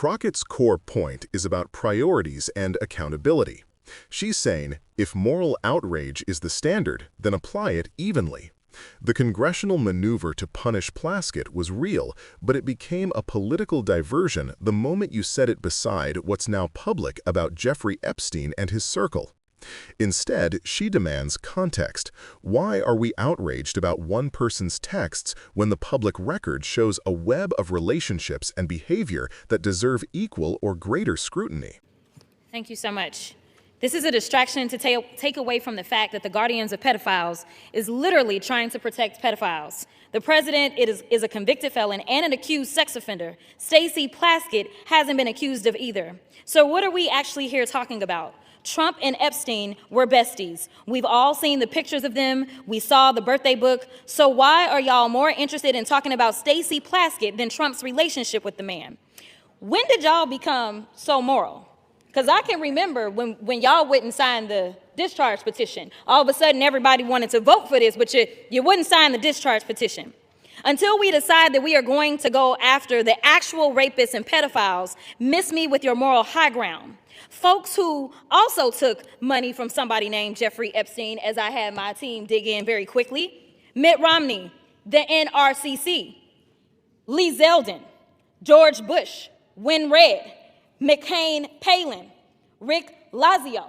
Crockett's core point is about priorities and accountability. She's saying, if moral outrage is the standard, then apply it evenly. The congressional maneuver to punish Plaskett was real, but it became a political diversion the moment you set it beside what's now public about Jeffrey Epstein and his circle. Instead, she demands context. Why are we outraged about one person's texts when the public record shows a web of relationships and behavior that deserve equal or greater scrutiny? Thank you so much. This is a distraction to take away from the fact that the Guardians of Pedophiles is literally trying to protect pedophiles. The president is a convicted felon and an accused sex offender. Stacey Plaskett hasn't been accused of either. So what are we actually here talking about? Trump and Epstein were besties. We've all seen the pictures of them. We saw the birthday book. So why are y'all more interested in talking about Stacey Plaskett than Trump's relationship with the man? When did y'all become so moral? Because I can remember when y'all wouldn't sign the discharge petition. All of a sudden, everybody wanted to vote for this, but you wouldn't sign the discharge petition. Until we decide that we are going to go after the actual rapists and pedophiles, miss me with your moral high ground. Folks who also took money from somebody named Jeffrey Epstein, as I had my team dig in very quickly. Mitt Romney, the NRCC, Lee Zeldin, George Bush, Win Red, McCain Palin, Rick Lazio.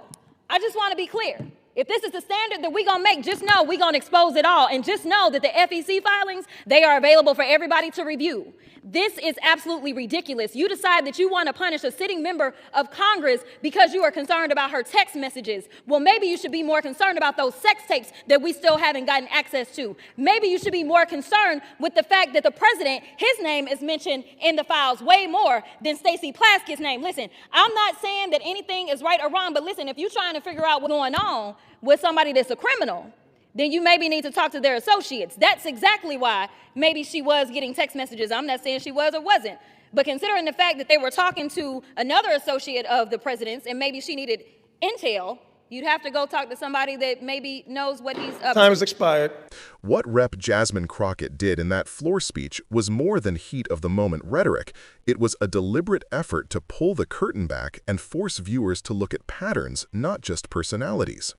I just want to be clear. If this is the standard that we're going to make, just know we're going to expose it all. And just know that the FEC filings, they are available for everybody to review. This is absolutely ridiculous. You decide that you want to punish a sitting member of Congress because you are concerned about her text messages. Well, maybe you should be more concerned about those sex tapes that we still haven't gotten access to. Maybe you should be more concerned with the fact that the president, his name is mentioned in the files way more than Stacey Plaskett's name. Listen, I'm not saying that anything is right or wrong, but listen, if you're trying to figure out what's going on with somebody that's a criminal, then you maybe need to talk to their associates. That's exactly why maybe she was getting text messages. I'm not saying she was or wasn't. But considering the fact that they were talking to another associate of the president's and maybe she needed intel, you'd have to go talk to somebody that maybe knows what he's up to. Time has expired. What Rep. Jasmine Crockett did in that floor speech was more than heat-of-the-moment rhetoric. It was a deliberate effort to pull the curtain back and force viewers to look at patterns, not just personalities.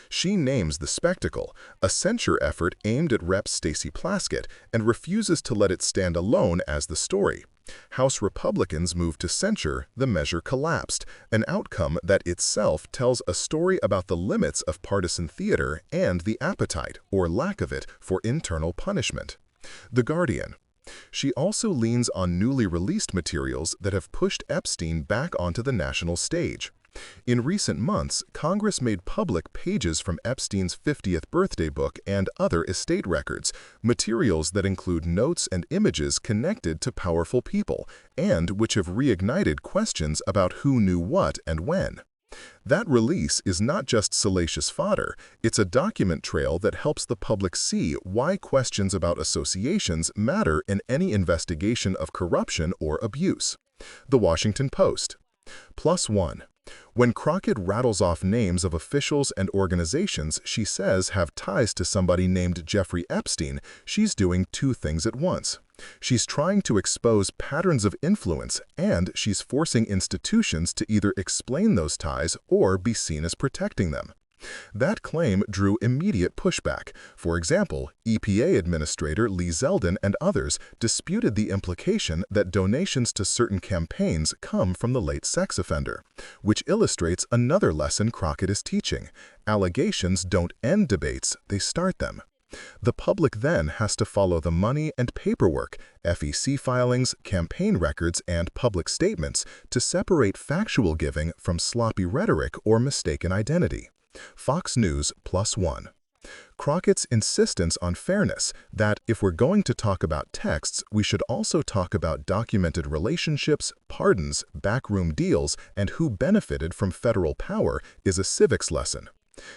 She names the spectacle, a censure effort aimed at Rep. Stacey Plaskett, and refuses to let it stand alone as the story. House Republicans moved to censure, the measure collapsed, an outcome that itself tells a story about the limits of partisan theater and the appetite, or lack of it, for internal punishment. The Guardian. She also leans on newly released materials that have pushed Epstein back onto the national stage. In recent months, Congress made public pages from Epstein's 50th birthday book and other estate records, materials that include notes and images connected to powerful people, and which have reignited questions about who knew what and when. That release is not just salacious fodder, it's a document trail that helps the public see why questions about associations matter in any investigation of corruption or abuse. The Washington Post. +1. When Crockett rattles off names of officials and organizations she says have ties to somebody named Jeffrey Epstein, she's doing two things at once. She's trying to expose patterns of influence, and she's forcing institutions to either explain those ties or be seen as protecting them. That claim drew immediate pushback. For example, EPA Administrator Lee Zeldin and others disputed the implication that donations to certain campaigns come from the late sex offender, which illustrates another lesson Crockett is teaching. Allegations don't end debates, they start them. The public then has to follow the money and paperwork, FEC filings, campaign records, and public statements to separate factual giving from sloppy rhetoric or mistaken identity. Fox News +1. Crockett's insistence on fairness, that if we're going to talk about texts, we should also talk about documented relationships, pardons, backroom deals, and who benefited from federal power, is a civics lesson.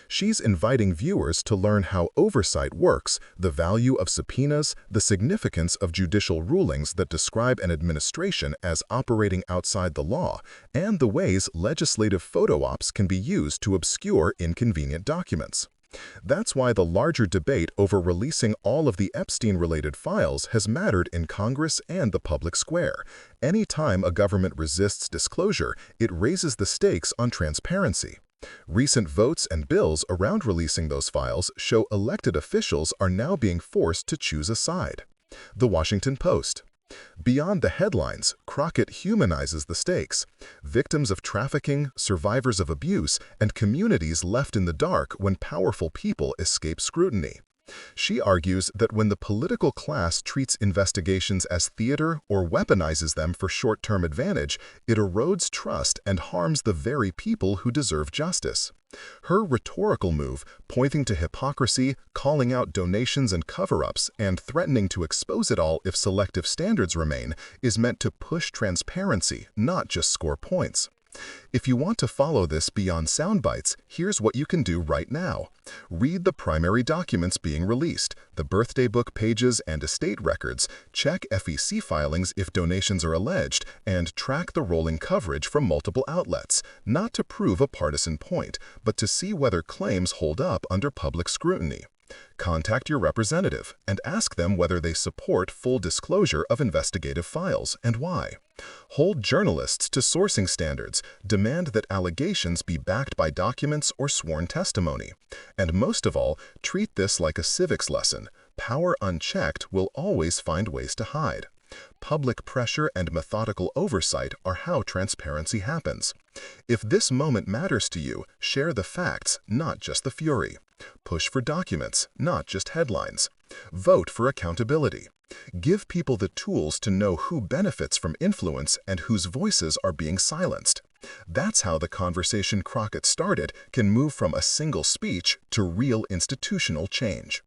She's inviting viewers to learn how oversight works, the value of subpoenas, the significance of judicial rulings that describe an administration as operating outside the law, and the ways legislative photo ops can be used to obscure inconvenient documents. That's why the larger debate over releasing all of the Epstein-related files has mattered in Congress and the public square. Any time a government resists disclosure, it raises the stakes on transparency. Recent votes and bills around releasing those files show elected officials are now being forced to choose a side. The Washington Post. Beyond the headlines, Crockett humanizes the stakes. Victims of trafficking, survivors of abuse, and communities left in the dark when powerful people escape scrutiny. She argues that when the political class treats investigations as theater or weaponizes them for short-term advantage, it erodes trust and harms the very people who deserve justice. Her rhetorical move, pointing to hypocrisy, calling out donations and cover-ups, and threatening to expose it all if selective standards remain, is meant to push transparency, not just score points. If you want to follow this beyond sound bites, here's what you can do right now. Read the primary documents being released, the birthday book pages and estate records, check FEC filings if donations are alleged, and track the rolling coverage from multiple outlets, not to prove a partisan point, but to see whether claims hold up under public scrutiny. Contact your representative and ask them whether they support full disclosure of investigative files and why. Hold journalists to sourcing standards, demand that allegations be backed by documents or sworn testimony. And most of all, treat this like a civics lesson. Power unchecked will always find ways to hide. Public pressure and methodical oversight are how transparency happens. If this moment matters to you, share the facts, not just the fury. Push for documents, not just headlines. Vote for accountability. Give people the tools to know who benefits from influence and whose voices are being silenced. That's how the conversation Crockett started can move from a single speech to real institutional change.